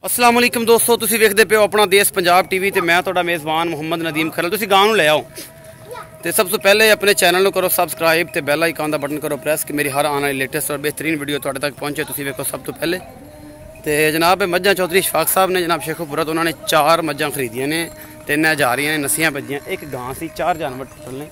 अस्सलाम वालेकुम दोस्तों, तुसीं वेखदे पे हो अपना देश पंजाब टीवी ते मैं तुहाडा मेज़बान मोहम्मद नदीम खरल। तुसीं गांव नूं ले आओ तो सब तो पहले अपने चैनल करो सबसक्राइब तो बैल आइकन का बटन करो प्रेस कि मेरी हर आने वाली लेटेस्ट और बेहतरीन वीडियो तुहाडे तक पहुँचे। तुसीं वेखो सब तो पहले तो जनाब मझां चौधरी शफाक साहब ने जनाब शेखोपुरा तो उन्होंने 4 मझां खरीदियां ने, 3 जा रही ने नस्सियां बजियां, एक गां सी, 4 जानवर टोटल ने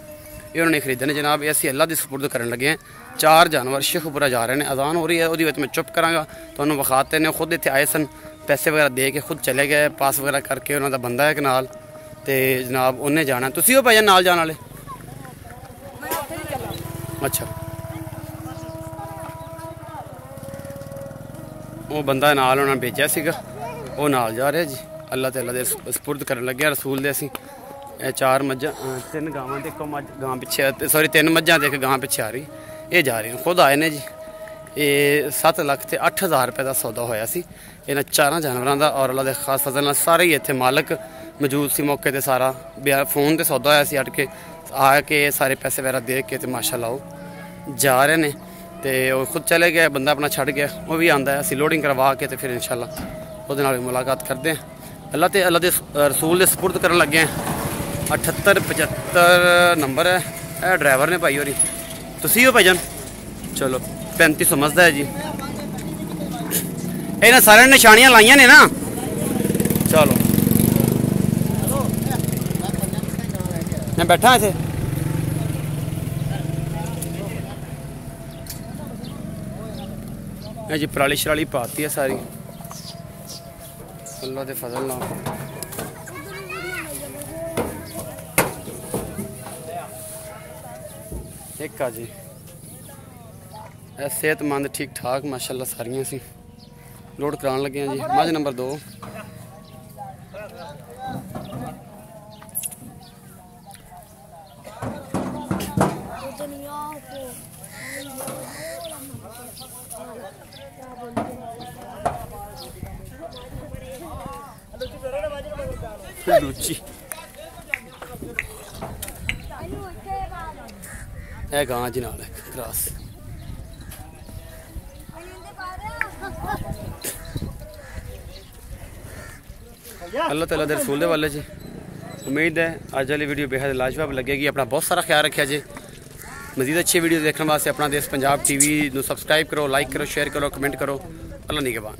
ये उन्होंने खरीदे ने जनाब। ये असीं अल्लाह दी सुपुर्द करन लगे हैं। 4 जानवर शेखोपुरा जा रहे हैं। अजान हो रही है, वो मैं चुप करांगा तुहानूं विखाते ने। खुद इत्थे आए सन, पैसे वगैरह दे के खुद चले गए, पास वगैरह करके। उन्होंने बंदा है एक नाल ते जनाब उन्हें जाना। तुसीं हो भाई नाल जाने वाले? अच्छा, वो बंदा नाल उन्होंने भेजा सीगा, वो नाल जा रहा जी। अल्लाह ताला दे सुपुर्द करन लगे रसूल दे। असीं 4 मझां 3 गावां ते 1 मझ गां पिछे, सॉरी 3 मझां ते 1 गां पिछे आ रही, ये जा रही खुद आए ने जी। ये 7 लाख ते 8,000 रुपये का सौदा होया सी इन्हां 4 जानवरों का। और अल्लाह के खास फजल नाल सारे ही इत्थे मालक मौजूद सी मौके ते। सारा फोन ते सौदा होया सी, अट के आके सारे पैसे वगैरह दे के माशाअल्लाह वो जा रहे ने। तो वो खुद चले गए, बंदा अपना छड़ गया, वो भी आंदा है। असीं लोडिंग करवा के तो फिर इंशाअल्लाह उहदे नाल मुलाकात करते हैं। अल्लाह ते अल्लाह दे रसूल दे सुपुर्द करन लगे हैं। 7875 नंबर है, यह ड्राइवर ने भाई होरी। तुसीं हो भाईजान? चलो 3500 समझदा है जी। इन्हें सारे निशानियां लाइया ने ना। चलो मैं बैठा इत्थे। जी पराली शराली पाती है सारी अल्लाह के फजल नाल। एक आ जी सेहतमंद ठीक ठाक माशाअल्लाह सारियां सी। लोड करान लगे हैं जी। मझ नंबर 2 रुचि है गां जी नाल क्रॉस। अल्लाह ताला दे रसूल दे वाले जी। उम्मीद है अज वाली वीडियो बेहद लाजवाब लगेगी। अपना बहुत सारा ख्याल रखा जी। मजीद अच्छी वीडियो देखने वास्ते अपना देश पंजाब टीवी को सबसक्राइब करो, लाइक करो, शेयर करो, कमेंट करो। अल्लाह निगहबान।